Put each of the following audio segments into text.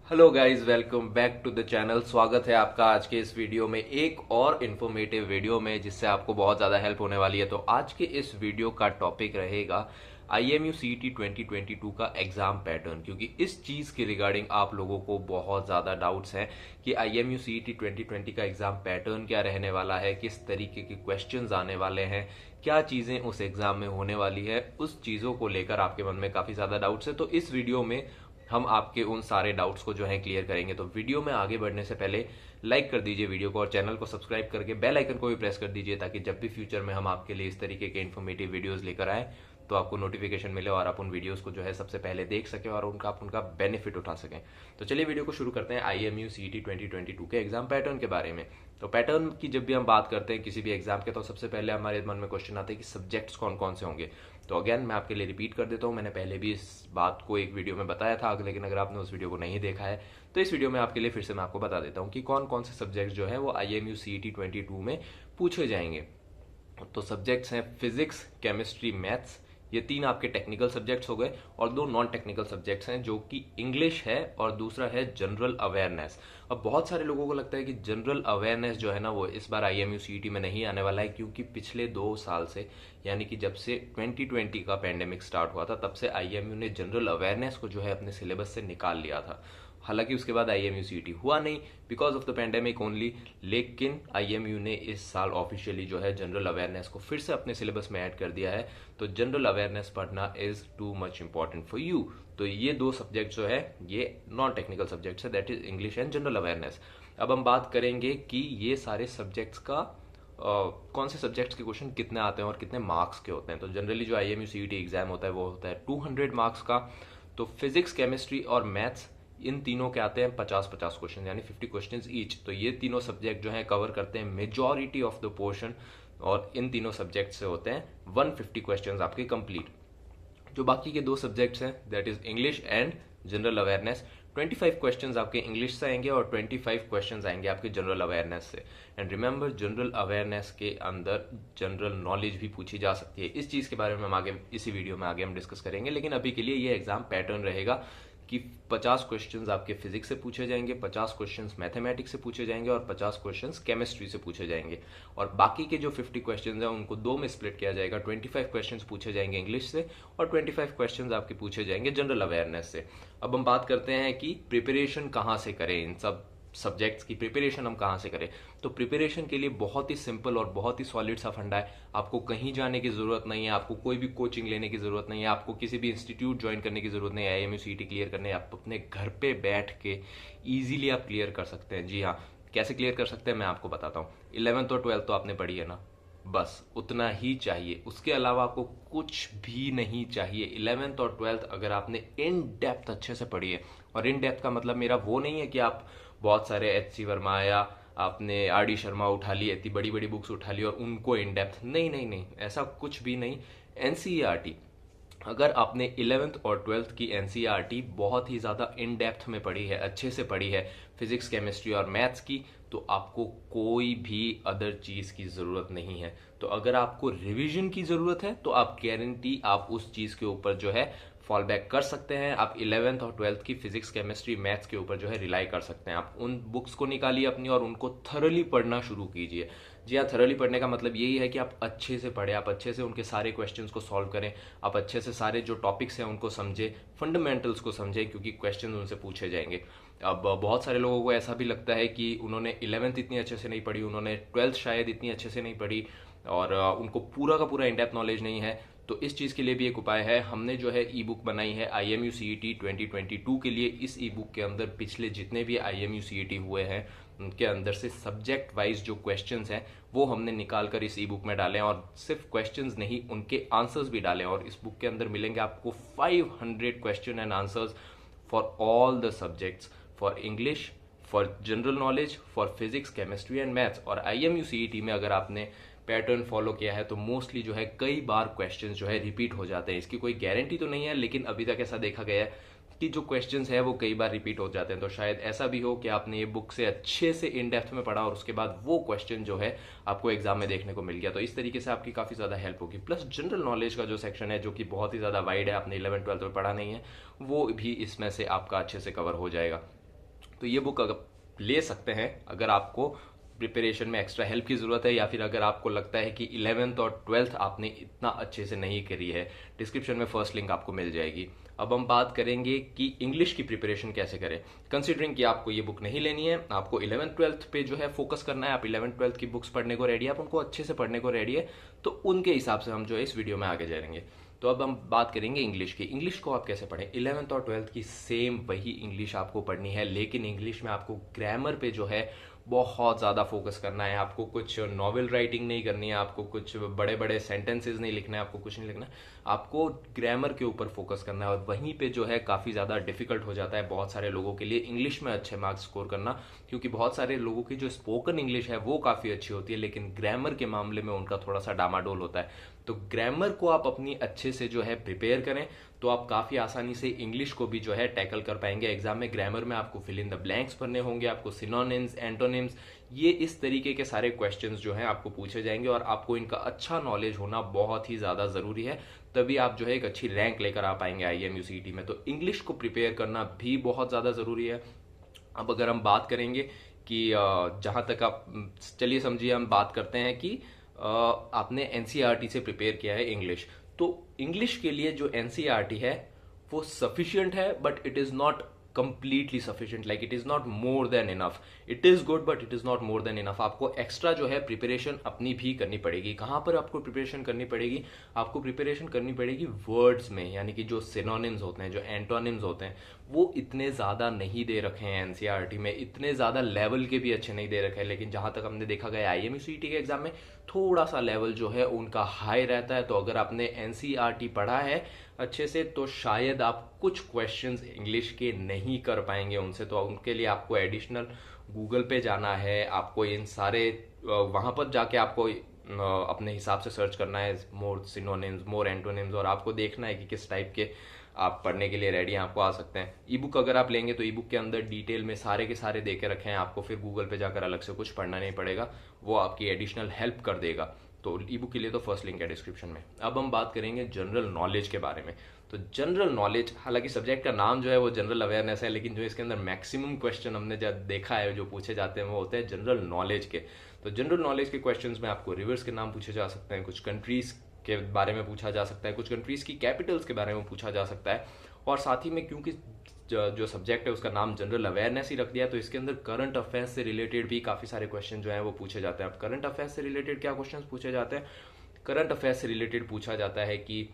Hello guys, welcome back to the channel. स्वागत है आपका आज के इस वीडियो में, एक और इन्फॉर्मेटिव वीडियो में जिससे आपको बहुत ज़्यादा हेल्प होने वाली है। तो आज के इस वीडियो का टॉपिक रहेगा IMU CET 2022 का एग्जाम पैटर्न, क्योंकि इस चीज़ के रिगार्डिंग आप लोगों को बहुत ज़्यादा डाउट्स हैं कि IMU CET 2020 का एग्जाम पैटर्न क्या रहने वाला है, किस तरीके के क्वेश्चंस आने वाले हैं, क्या चीज़ें उस एग्जाम में होने वाली है। उस चीज़ों को लेकर आपके मन में काफ़ी ज़्यादा डाउट्स है, तो इस वीडियो में हम आपके उन सारे डाउट्स को जो है क्लियर करेंगे। तो वीडियो में आगे बढ़ने से पहले लाइक कर दीजिए वीडियो को और चैनल को सब्सक्राइब करके बेल आइकन को भी प्रेस कर दीजिए, ताकि जब भी फ्यूचर में हम आपके लिए इस तरीके के इन्फॉर्मेटिव वीडियोस लेकर आए तो आपको नोटिफिकेशन मिले और आप उन वीडियोस को जो है सबसे पहले देख सकें और उनका बेनिफिट उठा सकें। तो चलिए वीडियो को शुरू करते हैं IMU CET 2022 के एग्जाम पैटर्न के बारे में। तो पैटर्न की जब भी हम बात करते हैं किसी भी एग्जाम के, तो सबसे पहले हमारे मन में क्वेश्चन आता है कि सब्जेक्ट्स कौन कौन से होंगे। तो अगेन मैं आपके लिए रिपीट कर देता हूँ, मैंने पहले भी इस बात को एक वीडियो में बताया था, लेकिन अगर आपने उस वीडियो को नहीं देखा है तो इस वीडियो में आपके लिए फिर से मैं आपको बता देता हूँ कि कौन कौन से सब्जेक्ट्स जो है वो IMU CET 22 में पूछे जाएंगे। तो सब्जेक्ट्स हैं फिजिक्स, केमिस्ट्री, मैथ्स। ये तीन आपके टेक्निकल सब्जेक्ट्स हो गए और दो नॉन टेक्निकल सब्जेक्ट्स हैं, जो कि इंग्लिश है और दूसरा है जनरल अवेयरनेस। अब बहुत सारे लोगों को लगता है कि जनरल अवेयरनेस जो है ना वो इस बार IMU CET में नहीं आने वाला है, क्योंकि पिछले 2 साल से, यानी कि जब से 2020 का पेंडेमिक स्टार्ट हुआ था, तब से IMU ने जनरल अवेयरनेस को जो है अपने सिलेबस से निकाल लिया था। हालांकि उसके बाद IMU CET हुआ नहीं because of the pandemic only, लेकिन IMU ने इस साल ऑफिशियली जो है जनरल अवेयरनेस को फिर से अपने सिलेबस में ऐड कर दिया है। तो जनरल अवेयरनेस पढ़ना is too much important for you. तो ये दो सब्जेक्ट जो है ये नॉन टेक्निकल सब्जेक्ट्स है, that is English and general awareness. अब हम बात करेंगे कि ये सारे सब्जेक्ट्स का कौन से सब्जेक्ट्स के क्वेश्चन कितने आते हैं और कितने मार्क्स के होते हैं। तो जनरली जो IMU CET एग्जाम होता है वो होता है 200 मार्क्स का। तो फिजिक्स, केमिस्ट्री और मैथ्स, इन तीनों के आते हैं 50-50 क्वेश्चन, यानी 50 क्वेश्चन ईच। तो ये तीनों सब्जेक्ट जो है कवर करते हैं मेजॉरिटी ऑफ द पोर्शन, और इन तीनों सब्जेक्ट से होते हैं 150 क्वेश्चन आपके कंप्लीट। जो बाकी के दो सब्जेक्ट्स हैं that is English and general awareness, 25 questions आपके इंग्लिश से आएंगे और 25 क्वेश्चंस आएंगे आपके जनरल अवेयरनेस से। एंड रिमेंबर, जनरल अवेयरनेस के अंदर जनरल नॉलेज भी पूछी जा सकती है। इस चीज के बारे में हम आगे इसी वीडियो में आगे हम डिस्कस करेंगे, लेकिन अभी के लिए ये एग्जाम पैटर्न रहेगा कि 50 क्वेश्चंस आपके फिजिक्स से पूछे जाएंगे, 50 क्वेश्चंस मैथमेटिक्स से पूछे जाएंगे और 50 क्वेश्चंस केमिस्ट्री से पूछे जाएंगे। और बाकी के जो 50 क्वेश्चंस हैं उनको दो में स्प्लिट किया जाएगा, 25 क्वेश्चंस पूछे जाएंगे इंग्लिश से और 25 क्वेश्चंस आपके पूछे जाएंगे जनरल अवेयरनेस से। अब हम बात करते हैं कि प्रिपरेशन कहाँ से करें, इन सब सब्जेक्ट्स की प्रिपरेशन हम कहाँ से करें। तो प्रिपरेशन के लिए बहुत ही सिंपल और बहुत ही सॉलिड सा फंडा है। आपको कहीं जाने की जरूरत नहीं है, आपको कोई भी कोचिंग लेने की जरूरत नहीं है, आपको किसी भी इंस्टीट्यूट ज्वाइन करने की जरूरत नहीं है। IMU CET क्लियर करने आप अपने घर पे बैठ के इजीली आप क्लियर कर सकते हैं। जी हाँ, कैसे क्लियर कर सकते हैं मैं आपको बताता हूँ। 11th और 12th तो आपने पढ़ी है ना, बस उतना ही चाहिए, उसके अलावा आपको कुछ भी नहीं चाहिए। 11th और 12th अगर आपने इन डेप्थ अच्छे से पढ़ी है, और इन डेप्थ का मतलब मेरा वो नहीं है कि आप बहुत सारे HC वर्मा या आपने RD शर्मा उठा ली, इतनी बड़ी बड़ी बुक्स उठा ली और उनको इन डेप्थ, नहीं नहीं नहीं, ऐसा कुछ भी नहीं। NCERT, अगर आपने 11th और 12th की NCERT बहुत ही ज़्यादा इन डेप्थ में पढ़ी है, अच्छे से पढ़ी है, फिजिक्स, केमिस्ट्री और मैथ्स की, तो आपको कोई भी अदर चीज़ की ज़रूरत नहीं है। तो अगर आपको रिवीजन की ज़रूरत है तो आप गारंटी आप उस चीज़ के ऊपर जो है फॉल बैक कर सकते हैं। आप 11th और 12th की फिजिक्स, केमिस्ट्री, मैथ्स के ऊपर जो है रिलाई कर सकते हैं। आप उन बुक्स को निकालिए अपनी और उनको थरली पढ़ना शुरू कीजिए। जी हाँ, थरली पढ़ने का मतलब यही है कि आप अच्छे से पढ़ें, आप अच्छे से उनके सारे क्वेश्चंस को सॉल्व करें, आप अच्छे से सारे जो टॉपिक्स हैं उनको समझें, फंडामेंटल्स को समझें, क्योंकि क्वेश्चन उनसे पूछे जाएंगे। अब बहुत सारे लोगों को ऐसा भी लगता है कि उन्होंने 11th इतनी अच्छे से नहीं पढ़ी, उन्होंने 12th शायद इतनी अच्छे से नहीं पढ़ी और उनको पूरा का पूरा इन डेप्थ नॉलेज नहीं है। तो इस चीज़ के लिए भी एक उपाय है, हमने जो है ई बुक बनाई है IMU CET 2022 के लिए। इस ई बुक के अंदर पिछले जितने भी IMU CET हुए हैं उनके अंदर से सब्जेक्ट वाइज जो क्वेश्चंस हैं वो हमने निकाल कर इस ई बुक में डाले, और सिर्फ क्वेश्चंस नहीं उनके आंसर्स भी डाले। और इस बुक के अंदर मिलेंगे आपको 500 question and answers for all the subjects, for English, for general knowledge, for physics, chemistry and maths. और IMU CET में अगर आपने पैटर्न फॉलो किया है तो मोस्टली जो है कई बार क्वेश्चंस जो है रिपीट हो जाते हैं। इसकी कोई गारंटी तो नहीं है, लेकिन अभी तक ऐसा देखा गया है कि जो क्वेश्चंस है वो कई बार रिपीट हो जाते हैं। तो शायद ऐसा भी हो कि आपने ये बुक से अच्छे से इन डेप्थ में पढ़ा और उसके बाद वो क्वेश्चन जो है आपको एग्जाम में देखने को मिल गया। तो इस तरीके से आपकी काफ़ी ज़्यादा हेल्प होगी। प्लस जनरल नॉलेज का जो सेक्शन है जो कि बहुत ही ज़्यादा वाइड है, आपने 11th 12th में पढ़ा नहीं है, वो भी इसमें से आपका अच्छे से कवर हो जाएगा। तो ये बुक अगर ले सकते हैं अगर आपको प्रिपरेशन में एक्स्ट्रा हेल्प की ज़रूरत है, या फिर अगर आपको लगता है कि 11th और 12th आपने इतना अच्छे से नहीं करी है। डिस्क्रिप्शन में फर्स्ट लिंक आपको मिल जाएगी। अब हम बात करेंगे कि इंग्लिश की प्रिपरेशन कैसे करें। कंसीडरिंग कि आपको ये बुक नहीं लेनी है, आपको 11th-12th पे जो है फोकस करना है, आप 11th-12th की बुक्स पढ़ने को रेडी है, आप उनको अच्छे से पढ़ने को रेडी है, तो उनके हिसाब से हम जो है इस वीडियो में आगे जाएंगे। तो अब हम बात करेंगे इंग्लिश की। इंग्लिश को आप कैसे पढ़ें। 11th और 12th की सेम वही इंग्लिश आपको पढ़नी है, लेकिन इंग्लिश में आपको ग्रामर पे जो है बहुत ज़्यादा फोकस करना है। आपको कुछ नॉवेल राइटिंग नहीं करनी है, आपको कुछ बड़े बड़े सेंटेंसेस नहीं लिखना है, आपको कुछ नहीं लिखना है, आपको ग्रामर के ऊपर फोकस करना है। और वहीं पे जो है काफ़ी ज़्यादा डिफिकल्ट हो जाता है बहुत सारे लोगों के लिए इंग्लिश में अच्छे मार्क्स स्कोर करना, क्योंकि बहुत सारे लोगों की जो स्पोकन इंग्लिश है वो काफ़ी अच्छी होती है, लेकिन ग्रामर के मामले में उनका थोड़ा सा डामाडोल होता है। तो ग्रामर को आप अपनी अच्छे से जो है प्रिपेयर करें, तो आप काफ़ी आसानी से इंग्लिश को भी जो है टैकल कर पाएंगे। एग्जाम में ग्रामर में आपको फिल इन द ब्लैंक्स भरने होंगे, आपको सिनोनिम्स, एंटोनिम्स, ये इस तरीके के सारे क्वेश्चंस जो हैं आपको पूछे जाएंगे, और आपको इनका अच्छा नॉलेज होना बहुत ही ज़्यादा ज़रूरी है। तभी आप जो है एक अच्छी रैंक लेकर आ पाएंगे IMU-CET में। तो इंग्लिश को प्रिपेयर करना भी बहुत ज़्यादा ज़रूरी है। अब अगर हम बात करेंगे कि जहाँ तक आप, चलिए समझिए हम बात करते हैं कि आपने NCERT से प्रिपेयर किया है इंग्लिश, तो इंग्लिश के लिए जो NCERT है वो सफिशियंट है, but it is not completely sufficient, like it is not more than enough. It is good but it is not more than enough. आपको एक्स्ट्रा जो है प्रिपरेशन अपनी भी करनी पड़ेगी। कहाँ पर आपको प्रिपरेशन करनी पड़ेगी, आपको प्रिपरेशन करनी पड़ेगी वर्ड्स में, यानी कि जो सिनोनिम्स होते हैं, जो एंटोनिम्स होते हैं, वो इतने ज़्यादा नहीं दे रखे हैं NCERT में, इतने ज़्यादा लेवल के भी अच्छे नहीं दे रखे हैं। लेकिन जहाँ तक हमने देखा गया IMU-CET के एग्जाम में थोड़ा सा लेवल जो है उनका हाई रहता है। तो अगर आपने NCERT पढ़ा है अच्छे से, तो शायद आप कुछ क्वेश्चंस इंग्लिश के नहीं कर पाएंगे उनसे। तो उनके लिए आपको एडिशनल गूगल पे जाना है, आपको इन सारे वहाँ पर जाके आपको अपने हिसाब से सर्च करना है, मोर सिनोनिम्स, मोर एंटोनिम्स, और आपको देखना है कि किस टाइप के आप पढ़ने के लिए रेडी हैं, आपको आ सकते हैं। ई बुक अगर आप लेंगे तो ई बुक के अंदर डिटेल में सारे के सारे दे के रखे हैं, आपको फिर गूगल पे जाकर अलग से कुछ पढ़ना नहीं पड़ेगा, वो आपकी एडिशनल हेल्प कर देगा। तो ई बुक के लिए तो फर्स्ट लिंक है डिस्क्रिप्शन में। अब हम बात करेंगे जनरल नॉलेज के बारे में। तो जनरल नॉलेज, हालांकि सब्जेक्ट का नाम जो है वो जनरल अवेयरनेस है, लेकिन जो इसके अंदर मैक्सिमम क्वेश्चन हमने जब देखा है जो पूछे जाते हैं वो होते हैं जनरल नॉलेज के। तो जनरल नॉलेज के क्वेश्चंस में आपको रिवर्स के नाम पूछे जा सकते हैं, कुछ कंट्रीज के बारे में पूछा जा सकता है, कुछ कंट्रीज की कैपिटल्स के बारे में पूछा जा सकता है, और साथ ही में क्योंकि जो सब्जेक्ट है उसका नाम जनरल अवेयरनेस ही रख दिया है, तो इसके अंदर करंट अफेयर्स से रिलेटेड भी काफ़ी सारे क्वेश्चन जो हैं वो पूछे जाते हैं। अब करंट अफेयर्स से रिलेटेड क्या क्वेश्चन पूछे जाते हैं, करंट अफेयर्स से रिलेटेड पूछा जाता है कि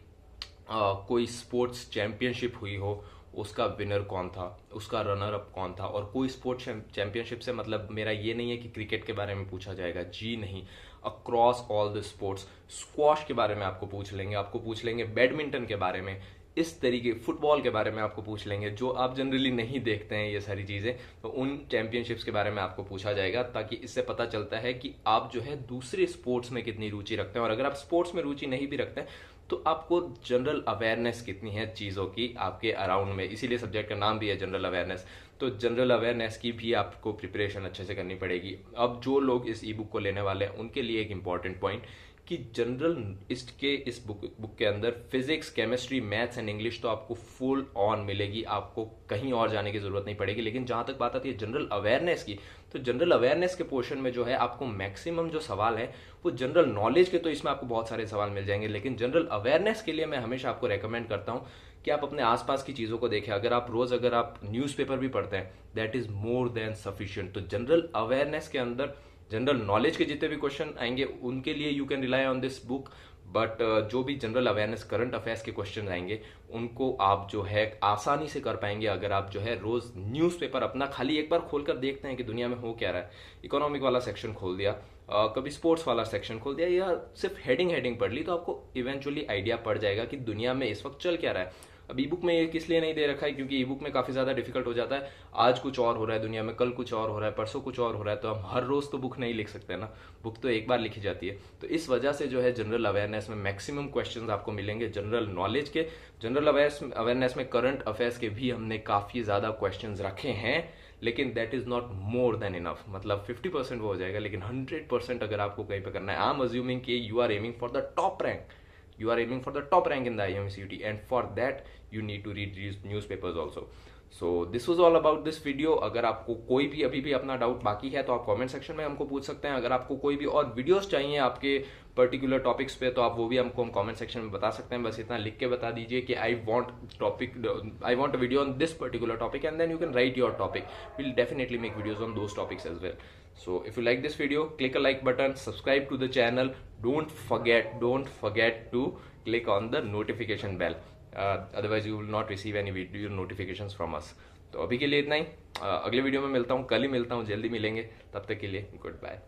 कोई स्पोर्ट्स चैंपियनशिप हुई हो, उसका विनर कौन था, उसका रनर अप कौन था। और कोई स्पोर्ट्स चैंपियनशिप से मतलब मेरा ये नहीं है कि क्रिकेट के बारे में पूछा जाएगा, जी नहीं, across all the sports. Squash के बारे में आपको पूछ लेंगे, आपको पूछ लेंगे बैडमिंटन के बारे में, इस तरीके फुटबॉल के बारे में आपको पूछ लेंगे, जो आप जनरली नहीं देखते हैं ये सारी चीज़ें, तो उन चैंपियनशिप्स के बारे में आपको पूछा जाएगा, ताकि इससे पता चलता है कि आप जो है दूसरे स्पोर्ट्स में कितनी रुचि रखते हैं। और अगर आप स्पोर्ट्स में रुचि नहीं भी रखते हैं तो आपको जनरल अवेयरनेस कितनी है चीज़ों की आपके अराउंड में, इसीलिए सब्जेक्ट का नाम भी है जनरल अवेयरनेस। तो जनरल अवेयरनेस की भी आपको प्रिपरेशन अच्छे से करनी पड़ेगी। अब जो लोग इस ई बुक को लेने वाले हैं उनके लिए एक इंपॉर्टेंट पॉइंट कि जनरल इस बुक के अंदर physics, chemistry, maths and English तो आपको फुल ऑन मिलेगी, आपको कहीं और जाने की जरूरत नहीं पड़ेगी। लेकिन जहां तक बात आती है जनरल अवेयरनेस की, तो जनरल अवेयरनेस के पोर्शन में जो है आपको मैक्सिमम जो सवाल है वो जनरल नॉलेज के, तो इसमें आपको बहुत सारे सवाल मिल जाएंगे, लेकिन जनरल अवेयरनेस के लिए मैं हमेशा आपको रेकमेंड करता हूं कि आप अपने आसपास की चीज़ों को देखें। अगर आप न्यूज़पेपर भी पढ़ते हैं, that is more than sufficient. तो जनरल अवेयरनेस के अंदर जनरल नॉलेज के जितने भी क्वेश्चन आएंगे उनके लिए you can rely on this book, but जो भी जनरल अवेयरनेस करंट अफेयर्स के क्वेश्चन आएंगे उनको आप जो है आसानी से कर पाएंगे अगर आप जो है रोज न्यूज़पेपर अपना खाली एक बार खोलकर देखते हैं कि दुनिया में हो क्या रहा है। इकोनॉमिक वाला सेक्शन खोल दिया, कभी स्पोर्ट्स वाला सेक्शन खोल दिया, या सिर्फ हेडिंग पढ़ ली, तो आपको इवेंचुअली आइडिया पड़ जाएगा कि दुनिया में इस वक्त चल क्या रहा है। अब ई बुक में ये किस लिए नहीं दे रखा है, क्योंकि ई बुक में काफी ज्यादा डिफिकल्ट हो जाता है। आज कुछ और हो रहा है दुनिया में, कल कुछ और हो रहा है, परसों कुछ और हो रहा है, तो हम हर रोज तो बुक नहीं लिख सकते ना, बुक तो एक बार लिखी जाती है। तो इस वजह से जो है जनरल अवेयरनेस में मैक्सिमम क्वेश्चंस आपको मिलेंगे जनरल नॉलेज के। जनरल अवेयरनेस में करंट अफेयर्स के भी हमने काफी ज्यादा क्वेश्चंस रखे हैं, लेकिन that is not more than enough. मतलब 50% वो हो जाएगा, लेकिन 100% अगर आपको कहीं पे करना है, आई एम अज्यूमिंग कि you are aiming for the top rank, you are aiming for the top rank in the IMCT, and for that you need to read these newspapers also. So this was all about this video. अगर आपको कोई भी अभी भी अपना doubt बाकी है तो आप कमेंट सेक्शन में हमको पूछ सकते हैं। अगर आपको कोई भी और वीडियोस चाहिए आपके पर्टिकुलर टॉपिक्स पे तो आप वो भी हमको हम कमेंट सेक्शन में बता सकते हैं। बस इतना लिख के बता दीजिए कि I want a video on this particular topic, and then you can write your topic. Will definitely make videos on those topics as well. So if you like this video, click a like button, subscribe to the channel. Don't forget to click on the notification bell. Otherwise you will not receive any video notifications from us. तो अभी के लिए इतना ही। अगले video में मिलता हूँ, कल ही मिलता हूँ, जल्दी मिलेंगे। तब तक के लिए गुड बाय।